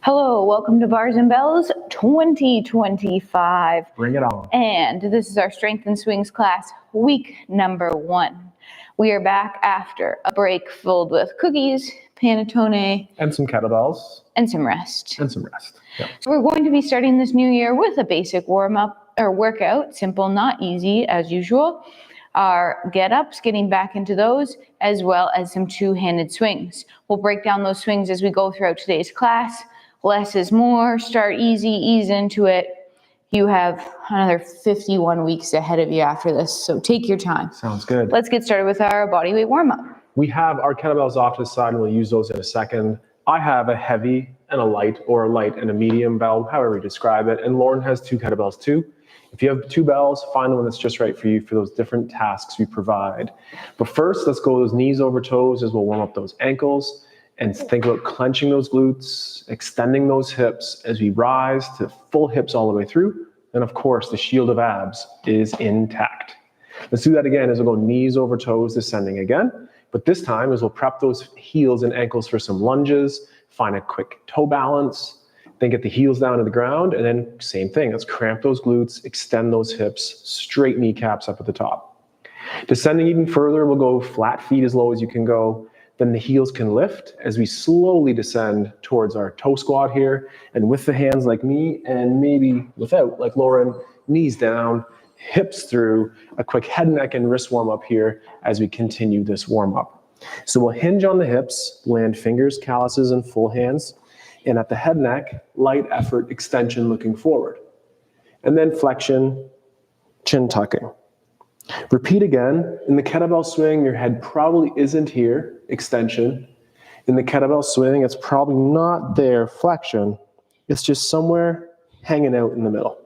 Hello, welcome to Bars and Bells 2025. Bring it on. And this is our Strength and Swings class, week number 1. We are back after a break filled with cookies, panettone, and some kettlebells. And some rest. Yep. So we're going to be starting this new year with a basic warm-up or workout, simple, not easy, as usual. Our get-ups, getting back into those, as well as some two-handed swings. We'll break down those swings as we go throughout today's class. Less is more, start easy, ease into it. You have another 51 weeks ahead of you after this, so take your time. Sounds good. Let's get started with our bodyweight warm-up. We have our kettlebells off to the side, and we'll use those in a second. I have a heavy and a light, or a light and a medium bell, however you describe it, and Lauren has 2 kettlebells too. If you have 2 bells, find the one that's just right for you for those different tasks we provide. But first, let's go those knees over toes as we'll warm up those ankles. And think about clenching those glutes, extending those hips as we rise to full hips all the way through. And of course, the shield of abs is intact. Let's do that again as we'll go knees over toes, descending again. But this time, as we'll prep those heels and ankles for some lunges, find a quick toe balance, then get the heels down to the ground, and then same thing. Let's cramp those glutes, extend those hips, straight kneecaps up at the top. Descending even further, we'll go flat feet as low as you can go. Then the heels can lift as we slowly descend towards our toe squat here. And with the hands like me, and maybe without, like Lauren, knees down, hips through, a quick head, neck, and wrist warm up here as we continue this warm up. So we'll hinge on the hips, land fingers, calluses, and full hands. And at the head, neck, light effort, extension looking forward. And then flexion, chin tucking. Repeat again. In the kettlebell swing, your head probably isn't here, extension. In the kettlebell swing, it's probably not there, flexion. It's just somewhere hanging out in the middle.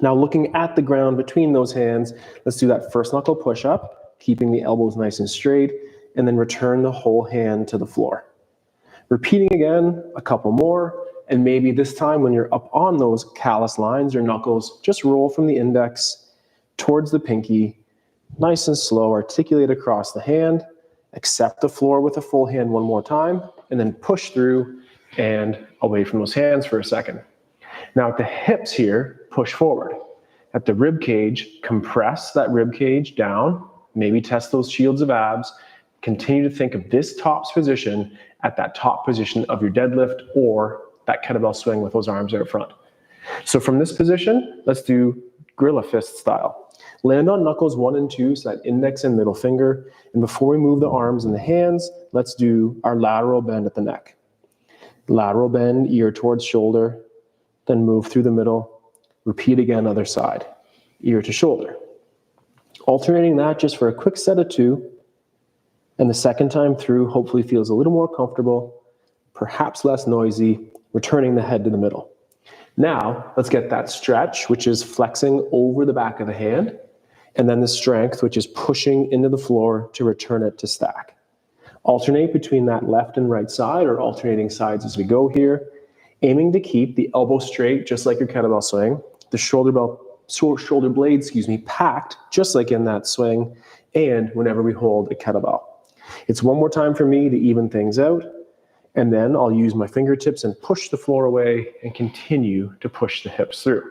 Now looking at the ground between those hands, let's do that first knuckle push-up, keeping the elbows nice and straight, and then return the whole hand to the floor. Repeating again, a couple more, and maybe this time when you're up on those callus lines or knuckles, just roll from the index towards the pinky, nice and slow, articulate across the hand, accept the floor with a full hand one more time, and then push through and away from those hands for a second. Now at the hips here, push forward. At the rib cage, compress that rib cage down, maybe test those shields of abs. Continue to think of this tops position at that top position of your deadlift or that kettlebell swing with those arms out front. So from this position, let's do gorilla fist style. Land on knuckles 1 and 2, so that index and middle finger. And before we move the arms and the hands, let's do our lateral bend at the neck. Lateral bend, ear towards shoulder, then move through the middle. Repeat again, other side, ear to shoulder. Alternating that just for a quick set of 2. And the second time through, hopefully feels a little more comfortable, perhaps less noisy, returning the head to the middle. Now, let's get that stretch, which is flexing over the back of the hand, and then the strength, which is pushing into the floor to return it to stack. Alternate between that left and right side, or alternating sides as we go here, aiming to keep the elbow straight, just like your kettlebell swing, the shoulder blade, packed, just like in that swing, and whenever we hold a kettlebell. It's one more time for me to even things out. And then I'll use my fingertips and push the floor away and continue to push the hips through.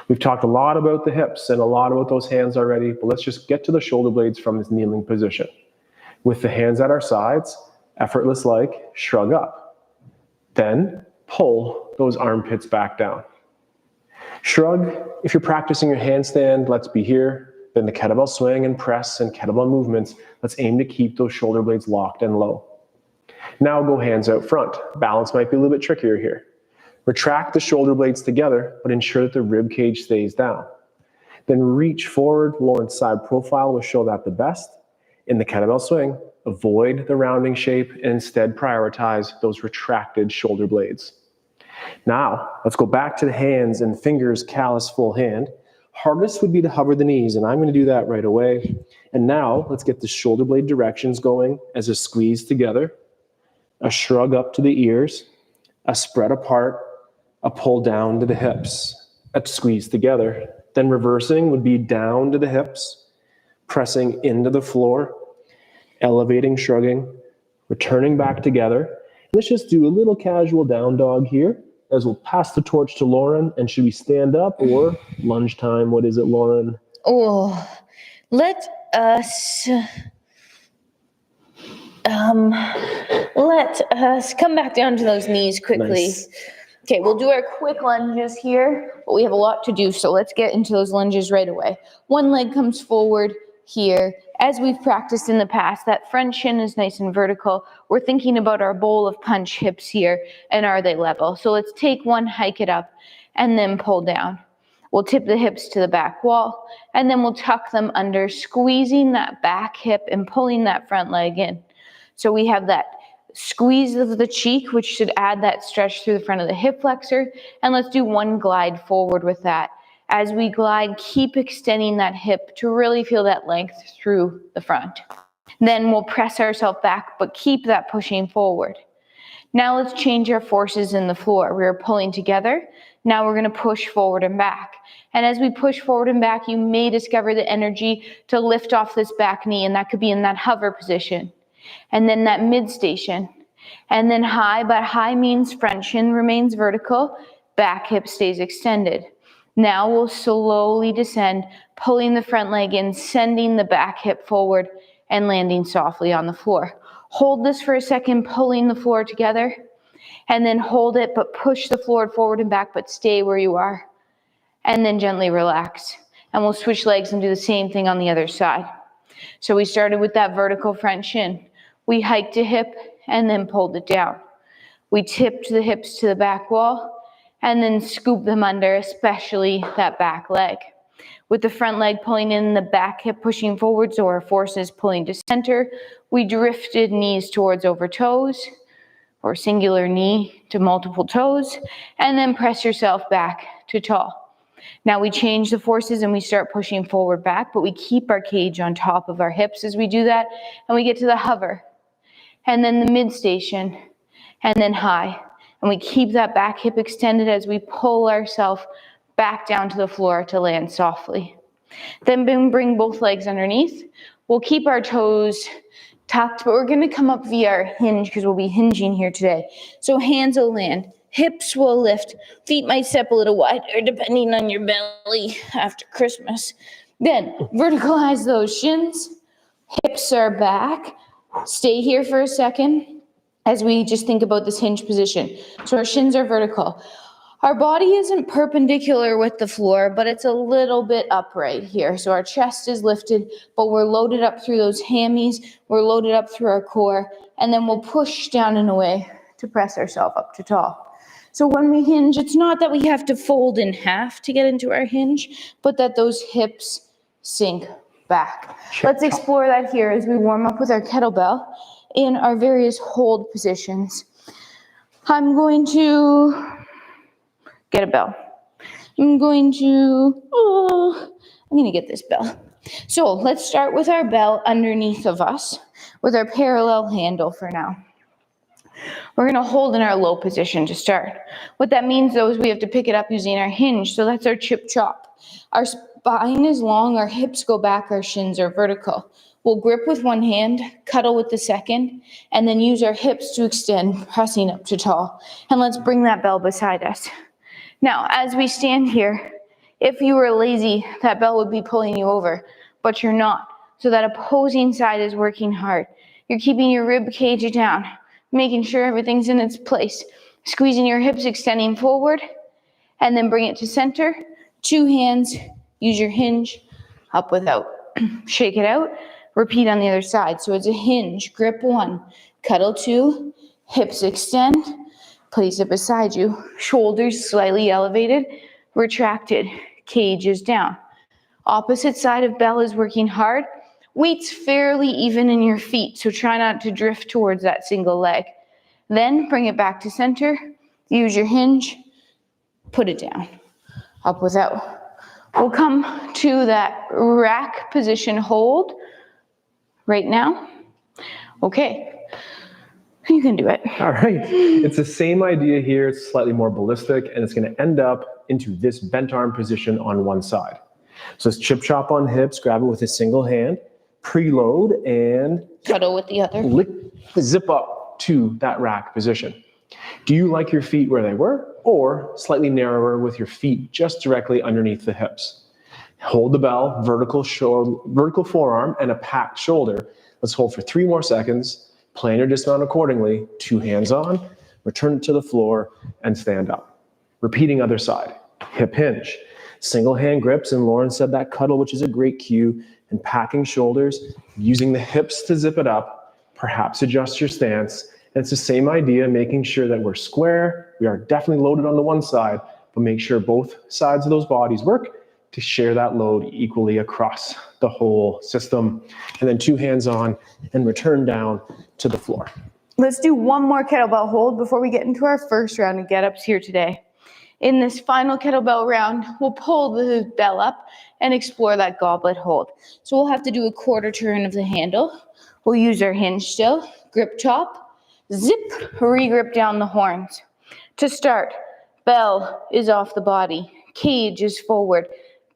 We've talked a lot about the hips and a lot about those hands already, but let's just get to the shoulder blades from this kneeling position. With the hands at our sides, effortless like, shrug up. Then pull those armpits back down. Shrug. If you're practicing your handstand, let's be here. Then the kettlebell swing and press and kettlebell movements, let's aim to keep those shoulder blades locked and low. Now go hands out front. Balance might be a little bit trickier here. Retract the shoulder blades together, but ensure that the rib cage stays down. Then reach forward. Lauren's side profile will show that the best. In the kettlebell swing, avoid the rounding shape and instead prioritize those retracted shoulder blades. Now, let's go back to the hands and fingers, callus, full hand. Hardest would be to hover the knees, and I'm going to do that right away. And now, let's get the shoulder blade directions going as a squeeze together, a shrug up to the ears, a spread apart, a pull down to the hips, a squeeze together. Then reversing would be down to the hips, pressing into the floor, elevating, shrugging, returning back together. Let's just do a little casual down dog here as we'll pass the torch to Lauren. And should we stand up or lunge time? What is it, Lauren? Oh, let us come back down to those knees quickly. Nice. Okay, we'll do our quick lunges here, but we have a lot to do, so let's get into those lunges right away. One leg comes forward here. As we've practiced in the past, that front shin is nice and vertical. We're thinking about our bowl of punch hips here, and are they level? So let's take one, hike it up, and then pull down. We'll tip the hips to the back wall, and then we'll tuck them under, squeezing that back hip and pulling that front leg in. So we have that squeeze of the cheek, which should add that stretch through the front of the hip flexor. And let's do one glide forward with that. As we glide, keep extending that hip to really feel that length through the front. Then we'll press ourselves back, but keep that pushing forward. Now let's change our forces in the floor. We are pulling together. Now we're going to push forward and back. And as we push forward and back, you may discover the energy to lift off this back knee, and that could be in that hover position. And then that mid station, and then high, but high means front shin remains vertical, back hip stays extended. Now we'll slowly descend, pulling the front leg in, sending the back hip forward, and landing softly on the floor. Hold this for a second, pulling the floor together, and then hold it, but push the floor forward and back, but stay where you are. And then gently relax. And we'll switch legs and do the same thing on the other side. So we started with that vertical front shin. We hiked a hip and then pulled it down. We tipped the hips to the back wall and then scooped them under, especially that back leg. With the front leg pulling in, the back hip pushing forward, so our forces pulling to center, we drifted knees towards over toes, or singular knee to multiple toes, and then press yourself back to tall. Now we change the forces and we start pushing forward back, but we keep our cage on top of our hips as we do that, and we get to the hover, and then the mid station, and then high. And we keep that back hip extended as we pull ourselves back down to the floor to land softly. Then bring both legs underneath. We'll keep our toes tucked, but we're gonna come up via our hinge because we'll be hinging here today. So hands will land, hips will lift, feet might step a little wider depending on your belly after Christmas. Then verticalize those shins, hips are back. Stay here for a second as we just think about this hinge position. So our shins are vertical. Our body isn't perpendicular with the floor, but it's a little bit upright here. So our chest is lifted, but we're loaded up through those hammies. We're loaded up through our core, and then we'll push down and away to press ourselves up to tall. So when we hinge, it's not that we have to fold in half to get into our hinge, but that those hips sink back. Let's explore that here as we warm up with our kettlebell in our various hold positions. I'm going to get a bell. I'm going to get this bell. So let's start with our bell underneath of us with our parallel handle for now. We're going to hold in our low position to start. What that means though is we have to pick it up using our hinge. So that's our chip chop. Our spine is long, our hips go back, our shins are vertical. We'll grip with one hand, cuddle with the second, and then use our hips to extend, pressing up to tall. And let's bring that bell beside us. Now, as we stand here, if you were lazy, that bell would be pulling you over, but you're not. So that opposing side is working hard. You're keeping your rib cage down, making sure everything's in its place, squeezing your hips, extending forward, and then bring it to center. Two hands, use your hinge, up without. Shake it out, repeat on the other side. So it's a hinge, grip one, cuddle two, hips extend, place it beside you, shoulders slightly elevated, retracted, cage is down. Opposite side of bell is working hard. Weight's fairly even in your feet, so try not to drift towards that single leg. Then bring it back to center, use your hinge, put it down, up without. We'll come to that rack position hold right now. Okay. You can do it. All right. It's the same idea here. It's slightly more ballistic, and it's going to end up into this bent arm position on one side. So it's chip chop on hips, grab it with a single hand, preload, and cuddle with the other. Zip up. to that rack position. Do you like your feet where they were or slightly narrower with your feet just directly underneath the hips? Hold the bell, vertical forearm and a packed shoulder. Let's hold for 3 more seconds. Plan your dismount accordingly. 2 hands on, return to the floor and stand up. Repeating other side. Hip hinge. Single hand grips, and Lauren said that cuddle, which is a great cue, and packing shoulders, using the hips to zip it up, perhaps adjust your stance. And it's the same idea, making sure that we're square. We are definitely loaded on the one side, but make sure both sides of those bodies work to share that load equally across the whole system. And then 2 hands on and return down to the floor. Let's do one more kettlebell hold before we get into our first round of get-ups here today. In this final kettlebell round, we'll pull the bell up and explore that goblet hold. So we'll have to do a quarter turn of the handle. We'll use our hinge still, grip top, zip, re-grip down the horns. To start, bell is off the body, cage is forward,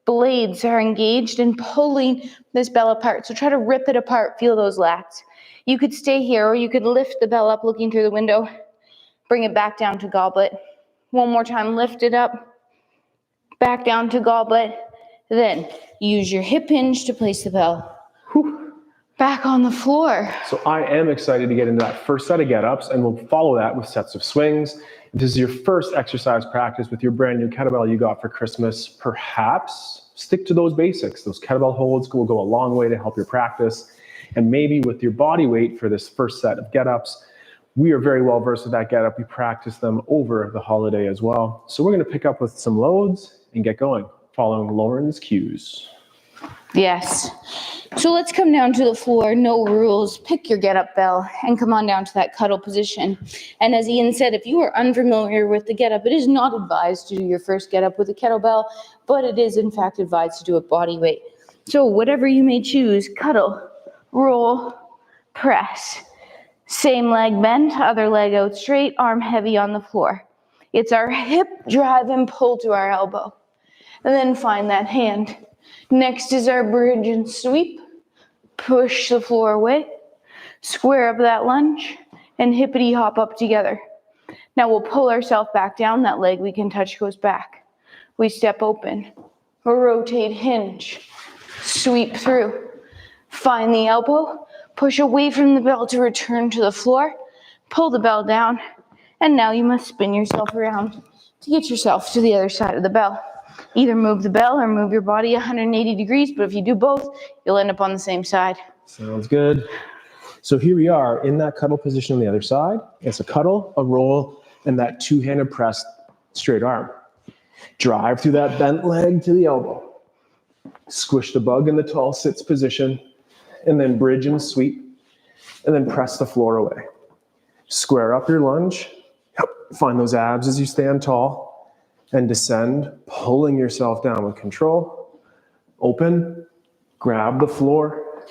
blades are engaged and pulling this bell apart. So try to rip it apart, feel those lats. You could stay here or you could lift the bell up looking through the window, bring it back down to goblet. One more time, lift it up, back down to goblet. Then use your hip hinge to place the bell. Back on the floor. So I am excited to get into that first set of get-ups, and we'll follow that with sets of swings. If this is your first exercise practice with your brand new kettlebell you got for Christmas, perhaps stick to those basics. Those kettlebell holds will go a long way to help your practice. And maybe with your body weight for this first set of get-ups, we are very well versed with that get-up. We practice them over the holiday as well. So we're going to pick up with some loads and get going, following Lauren's cues. Yes. So let's come down to the floor, no rules. Pick your get-up bell and come on down to that cuddle position. And as Ian said, if you are unfamiliar with the get-up, it is not advised to do your first get-up with a kettlebell, but it is in fact advised to do it body weight. So whatever you may choose, cuddle, roll, press. Same leg bent, other leg out straight, arm heavy on the floor. It's our hip drive and pull to our elbow. And then find that hand. Next is our bridge and sweep. Push the floor away. Square up that lunge and hippity hop up together. Now we'll pull ourselves back down. That leg we can touch goes back. We step open. Rotate hinge. Sweep through. Find the elbow. Push away from the bell to return to the floor. Pull the bell down. And now you must spin yourself around to get yourself to the other side of the bell. Either move the bell or move your body 180 degrees, but if you do both, you'll end up on the same side. Sounds good. So here we are in that cuddle position on the other side. It's a cuddle, a roll, and that 2-handed press straight arm. Drive through that bent leg to the elbow. Squish the bug in the tall sits position, and then bridge and sweep, and then press the floor away. Square up your lunge. Find those abs as you stand tall. And descend, pulling yourself down with control. Open, grab the floor,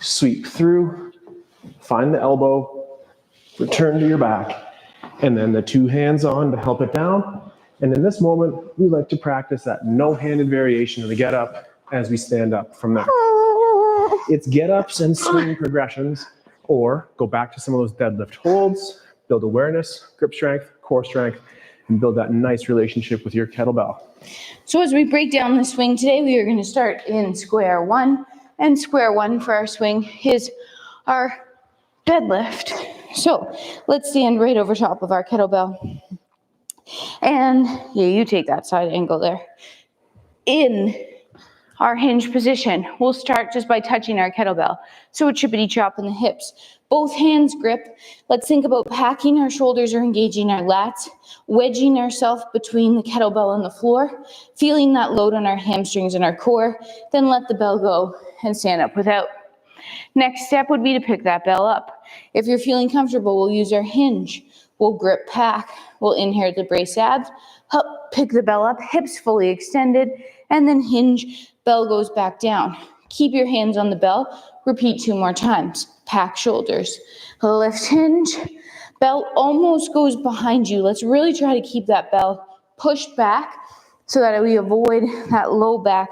sweep through, find the elbow, return to your back, and then the 2 hands on to help it down. And in this moment, we like to practice that no-handed variation of the get-up as we stand up from there. It's get-ups and swing progressions, or go back to some of those deadlift holds, build awareness, grip strength, core strength, and build that nice relationship with your kettlebell. So as we break down the swing today, we are going to start in square one. And square one for our swing is our deadlift. So let's stand right over top of our kettlebell. And yeah, you take that side angle there. In our hinge position, we'll start just by touching our kettlebell. So a chippity chop in the hips. Both hands grip. Let's think about packing our shoulders or engaging our lats, wedging ourselves between the kettlebell and the floor, feeling that load on our hamstrings and our core, then let the bell go and stand up without. Next step would be to pick that bell up. If you're feeling comfortable, we'll use our hinge. We'll grip pack. We'll inhale the brace abs, pick the bell up, hips fully extended, and then hinge, bell goes back down. Keep your hands on the bell. Repeat 2 more times. Pack shoulders. Lift hinge. Bell almost goes behind you. Let's really try to keep that bell pushed back so that we avoid that low back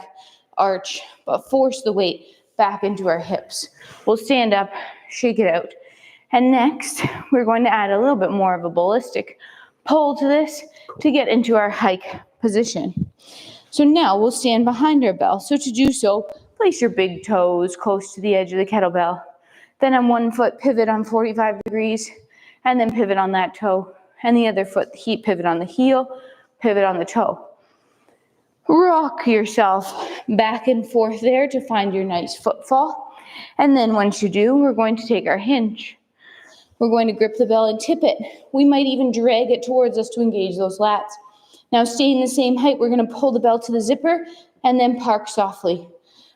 arch, but force the weight back into our hips. We'll stand up, shake it out, And next, we're going to add a little bit more of a ballistic pull to this to get into our hike position. So now we'll stand behind our bell. So to do so, place your big toes close to the edge of the kettlebell. Then on one foot, pivot on 45 degrees, and then pivot on that toe. And the other foot, pivot on the heel, pivot on the toe. Rock yourself back and forth there to find your nice footfall. And then once you do, we're going to take our hinge. We're going to grip the bell and tip it. We might even drag it towards us to engage those lats. Now staying the same height, we're going to pull the bell to the zipper and then park softly.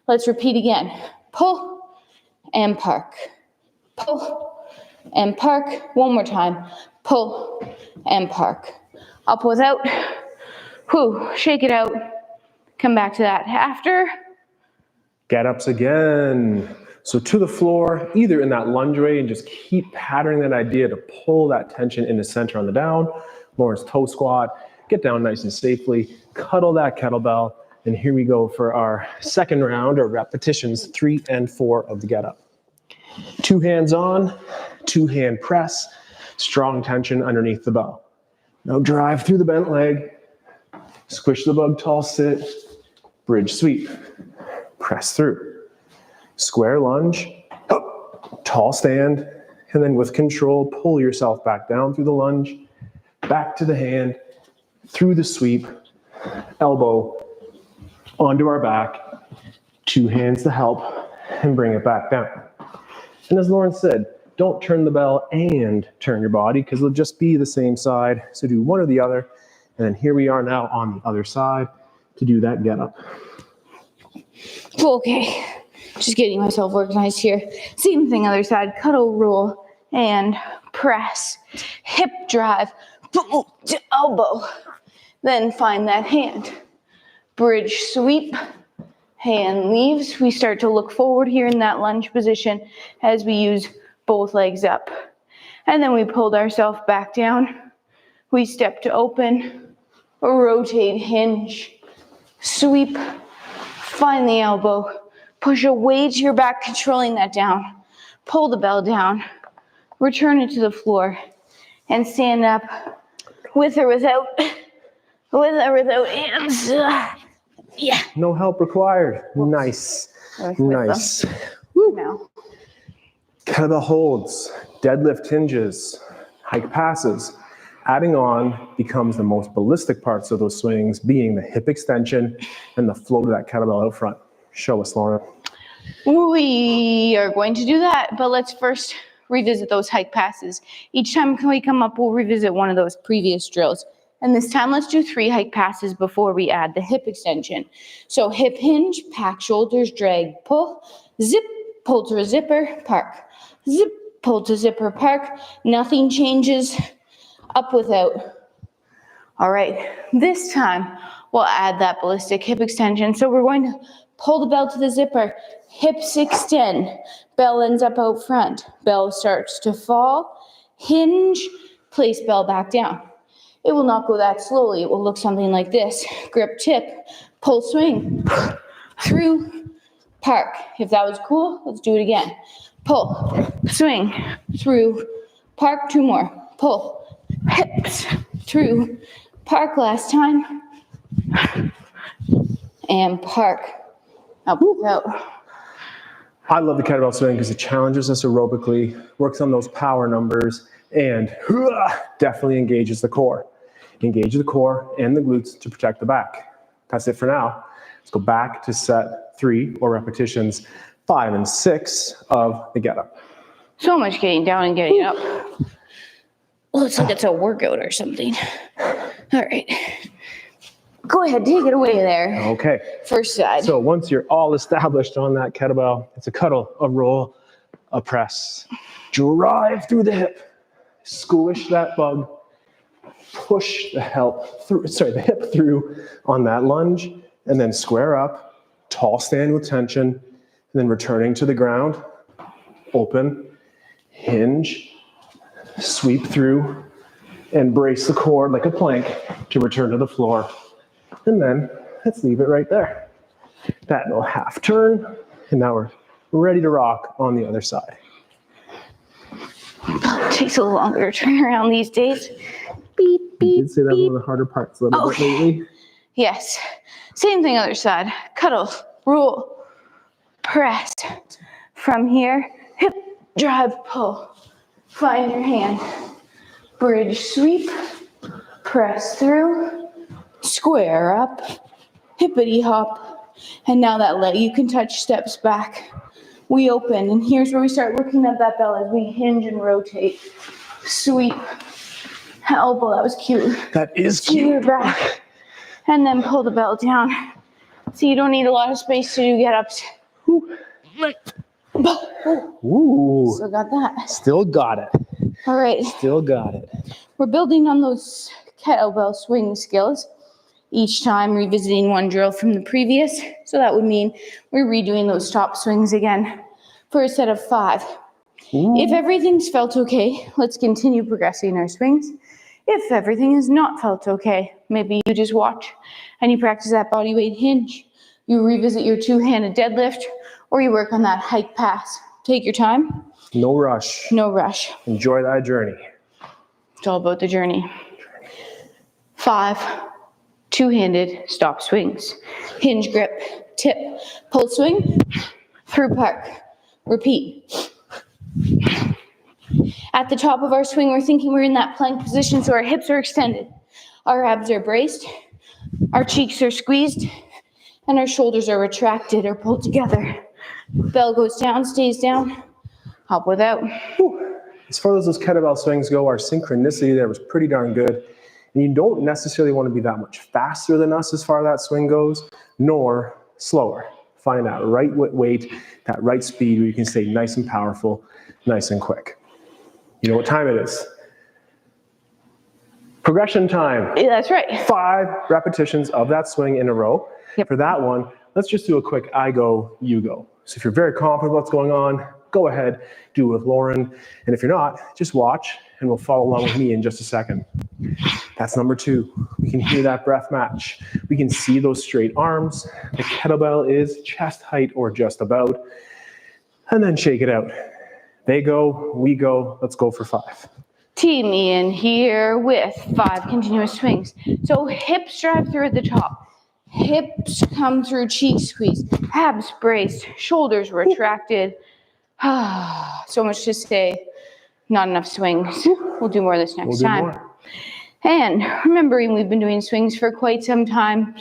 Let's repeat again. Pull and park. Pull and park. One more time. Pull and park. Up without. Whew, shake it out. Come back to that after. Get-ups again. So to the floor, either in that lunge way and just keep patterning that idea to pull that tension in the center on the down. Lauren's toe squat. Get down nice and safely. Cuddle that kettlebell. And here we go for our second round or repetitions 3 and 4 of the get-up. 2 hands on, 2 hand press, strong tension underneath the bell. Now drive through the bent leg, squish the bug tall sit, bridge sweep, press through. Square lunge, up, tall stand, and then with control, pull yourself back down through the lunge, back to the hand, through the sweep, elbow onto our back, 2 hands to help, and bring it back down. And as Lauren said, don't turn the bell and turn your body because it'll just be the same side. So do one or the other. And then here we are now on the other side to do that get up. Okay, just getting myself organized here. Same thing, other side. Cuddle, roll, and press. Hip drive, to elbow. Then find that hand. Bridge sweep. Hand leaves. We start to look forward here in that lunge position as we use both legs up. And then we pulled ourselves back down. We step to open, rotate, hinge, sweep, find the elbow, push away to your back, controlling that down. Pull the bell down, return it to the floor, and stand up with or without hands. Yeah. No help required. Nice. Nice. Woo. Now. Kettlebell holds, deadlift hinges, hike passes. Adding on becomes the most ballistic parts of those swings, being the hip extension and the flow of that kettlebell out front. Show us, Lauren. We are going to do that, but let's first revisit those hike passes. Each time we come up, we'll revisit one of those previous drills. And this time, let's do 3 hike passes before we add the hip extension. So hip hinge, pack shoulders, drag, pull, zip, pull to a zipper, park. Zip, pull to zipper, park. Nothing changes. Up without. All right, this time we'll add that ballistic hip extension. So we're going to pull the bell to the zipper, hips extend, bell ends up out front, bell starts to fall, hinge, place bell back down. It will not go that slowly. It will look something like this. Grip tip, pull swing, through, park. If that was cool, let's do it again. Pull, swing, through, park, 2 more. Pull, hips, through, park last time, and park. Up, out. I love the kettlebell swing because it challenges us aerobically, works on those power numbers, and definitely engages the core. Engage the core and the glutes to protect the back. That's it for now. Let's go back to set 3 or repetitions 5 and 6 of the get up. So much getting down and getting up. Looks like it's a workout or something. All right. Go ahead, take it away there. Okay. First side. So once you're all established on that kettlebell, it's a cuddle, a roll, a press. Drive through the hip. Squish that bug. Push the the hip through on that lunge, and then square up, tall stand with tension, and then returning to the ground, open, hinge, sweep through, and brace the core like a plank to return to the floor. And then let's leave it right there. That little half turn, and now we're ready to rock on the other side. It takes a little longer to turn around these days. Beep, beep, You did say that was one of the harder parts a little bit lately. Yes. Same thing other side. Cuddle, roll, press. From here, hip, drive, pull. Find your hand. Bridge sweep. Press through. Square up. Hippity hop. And now that leg, you can touch steps back. We open, and here's where we start looking at that bell as we hinge and rotate. Sweep. Elbow, that was cute. That is To your cute. back. And then pull the bell down. So you don't need a lot of space to do get-ups. Ooh. Still got that. Still got it. All right. Still got it. We're building on those kettlebell swing skills. Each time revisiting one drill from the previous. So that would mean we're redoing those top swings again for a set of 5. Ooh. If everything's felt okay, let's continue progressing our swings. If everything has not felt okay, maybe you just watch and you practice that body weight hinge. You revisit your 2-handed deadlift, or you work on that hike pass. Take your time. No rush. No rush. Enjoy that journey. It's all about the journey. 5 2-handed stop swings. Hinge grip, tip, pull swing, through park. Repeat. At the top of our swing, we're thinking we're in that plank position, so our hips are extended. Our abs are braced, our cheeks are squeezed, and our shoulders are retracted or pulled together. Bell goes down, stays down, hop without. As far as those kettlebell swings go, our synchronicity there was pretty darn good. And you don't necessarily want to be that much faster than us as far as that swing goes, nor slower. Find that right weight, that right speed where you can stay nice and powerful, nice and quick. You know what time it is? Progression time. Yeah, that's right. 5 repetitions of that swing in a row. Yep. For that one, let's just do a quick I go, you go. So if you're very confident what's going on, go ahead, do it with Lauren. And if you're not, just watch and we'll follow along with me in just a second. That's number 2. We can hear that breath match. We can see those straight arms. The kettlebell is chest height or just about. And then shake it out. They go, we go, let's go for 5. Team me in here with 5 continuous swings. So hips drive through at the top. Hips come through, cheek squeeze, abs braced, shoulders retracted. So much to say, not enough swings. We'll do more of this next time. More. And remembering we've been doing swings for quite some time,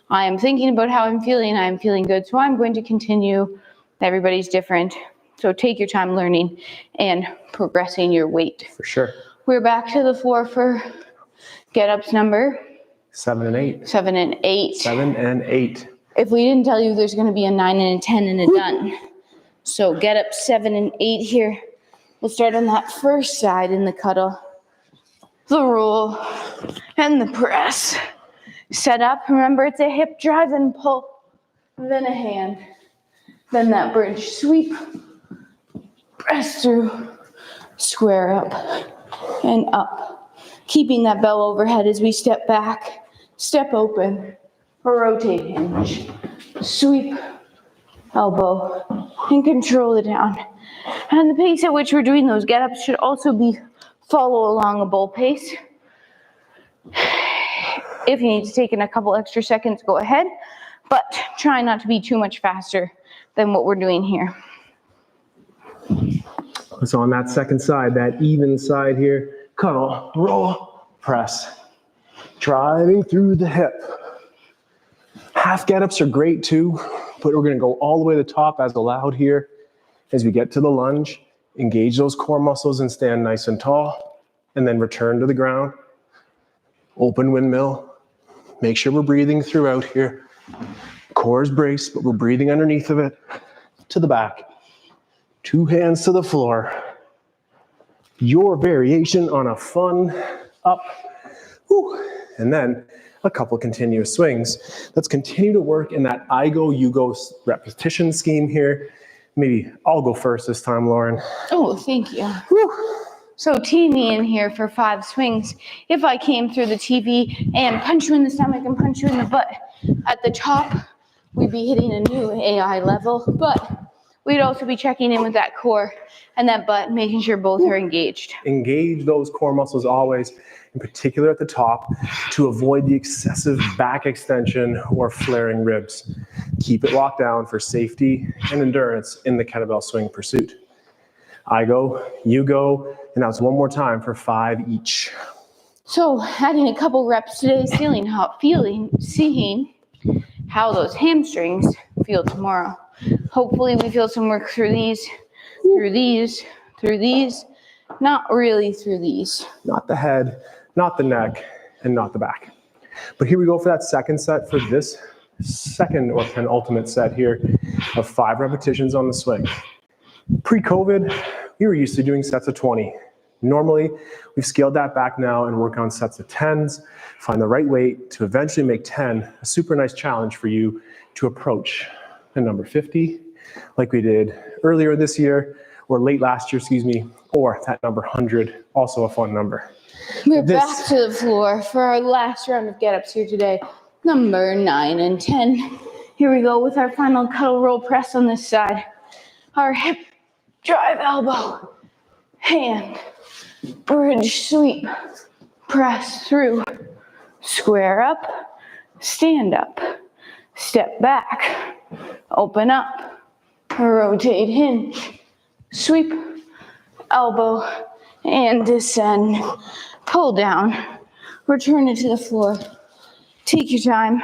I am thinking about how I'm feeling. I am feeling good, so I'm going to continue. Everybody's different. So take your time learning and progressing your weight. For sure. We're back to the floor for get-ups number 7 and 8. 7 and 8. 7 and 8. If we didn't tell you, there's going to be a 9 and a 10 and a done. So get up 7 and 8 here. We'll start on that first side in the cuddle. The roll and the press. Set up. Remember, it's a hip drive and pull. Then a hand. Then that bridge sweep. Press through. Square up and up. Keeping that bell overhead as we step back. Step open. Rotate hinge. Sweep. Elbow. And control it down. And the pace at which we're doing those get-ups should also be follow along a bowl pace. If you need to take in a couple extra seconds, go ahead. But try not to be too much faster than what we're doing here. So on that second side, that even side here, cuddle, roll, press. Driving through the hip. Half get-ups are great too, but we're gonna go all the way to the top as allowed here. As we get to the lunge, engage those core muscles and stand nice and tall, and then return to the ground. Open windmill. Make sure we're breathing throughout here. Core is braced, but we're breathing underneath of it. To the back. 2 hands to the floor. Your variation on a fun up. Whew. And then a couple continuous swings. Let's continue to work in that I go, you go repetition scheme here. Maybe I'll go first this time, Lauren. Oh, thank you. Whew. So team me in here for 5 swings. If I came through the TV and punch you in the stomach and punch you in the butt, at the top, we'd be hitting a new AI level. But we'd also be checking in with that core and that butt, making sure both are engaged. Engage those core muscles always, in particular at the top, to avoid the excessive back extension or flaring ribs. Keep it locked down for safety and endurance in the kettlebell swing pursuit. I go, you go, and now it's one more time for 5 each. So adding a couple reps today, seeing how those hamstrings feel tomorrow. Hopefully we feel some work through these, not really through these. Not the head, not the neck, and not the back. But here we go for that second set for this second or penultimate set here of 5 repetitions on the swing. Pre-COVID, we were used to doing sets of 20. Normally, we've scaled that back now and work on sets of 10s, find the right weight to eventually make 10 a super nice challenge for you to approach the number 50, like we did earlier this year, or late last year, or that number 100, also a fun number. We're back to the floor for our last round of get-ups here today, number 9 and 10. Here we go with our final kettle roll press on this side. Our hip drive elbow, hand, bridge sweep, press through, square up, stand up, step back, open up, rotate hinge, sweep, elbow, and descend, pull down, return it to the floor. Take your time.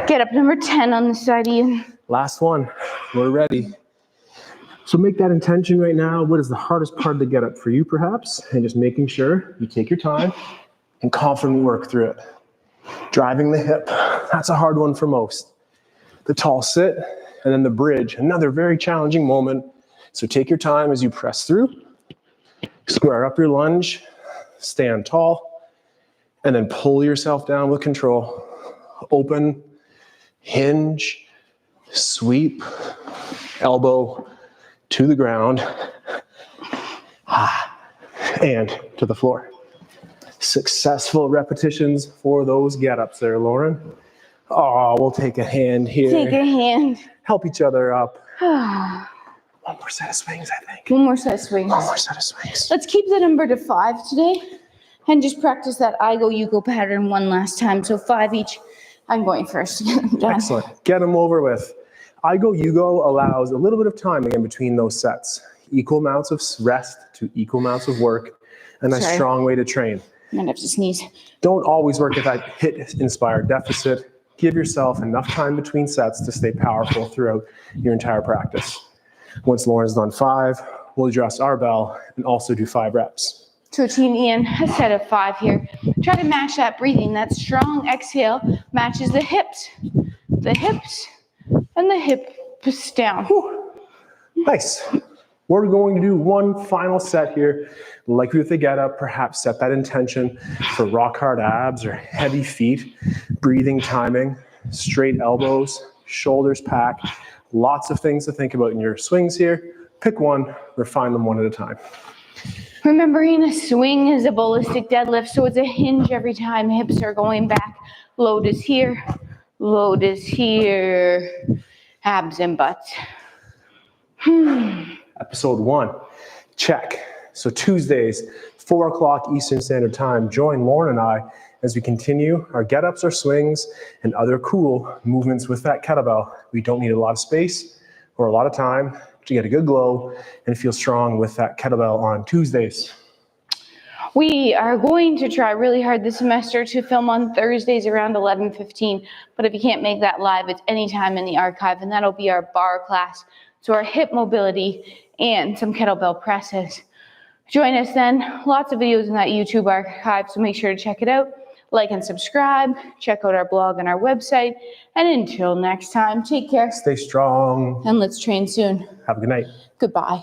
Get up number 10 on the side, Ian. Last one, we're ready. So make that intention right now. What is the hardest part of the get up for you perhaps? And just making sure you take your time and confidently work through it. Driving the hip, that's a hard one for most. The tall sit, and then the bridge, another very challenging moment. So take your time as you press through. Square up your lunge, stand tall, and then pull yourself down with control. Open, hinge, sweep, elbow to the ground, and to the floor. Successful repetitions for those get-ups there, Lauren. Oh, we'll take a hand here. Take a hand. Help each other up. One more set of swings, I think. One more set of swings. One more set of swings. Let's keep the number to 5 today and just practice that I go, you go pattern one last time. So 5 each. I'm going first to get them done. Excellent. Get them over with. I go, you go allows a little bit of timing in between those sets. Equal amounts of rest to equal amounts of work. A nice strong way to train. I might have to sneeze. Don't always work at that HIIT-inspired deficit. Give yourself enough time between sets to stay powerful throughout your entire practice. Once Lauren's done 5, we'll address our bell and also do 5 reps. So team Ian, a set of 5 here. Try to match that breathing. That strong exhale matches the hips, and the hips down. Whew. Nice. We're going to do one final set here. Like with the get up, perhaps set that intention for rock hard abs or heavy feet, breathing timing, straight elbows, shoulders packed. Lots of things to think about in your swings here. Pick one, refine them one at a time. Remembering a swing is a ballistic deadlift, so it's a hinge every time. Hips are going back. Load is here. Load is here. Abs and butts. Episode 1, check. So Tuesdays, 4 o'clock Eastern Standard Time, join Lauren and I as we continue our get-ups or swings and other cool movements with that kettlebell. We don't need a lot of space or a lot of time to get a good glow and feel strong with that kettlebell on Tuesdays. We are going to try really hard this semester to film on Thursdays around 11:15, but if you can't make that live, it's anytime in the archive, and that'll be our bar class. So our hip mobility and some kettlebell presses. Join us then. Lots of videos in that YouTube archive, so make sure to check it out. Like and subscribe. Check out our blog and our website. And until next time, take care. Stay strong. And let's train soon. Have a good night. Goodbye.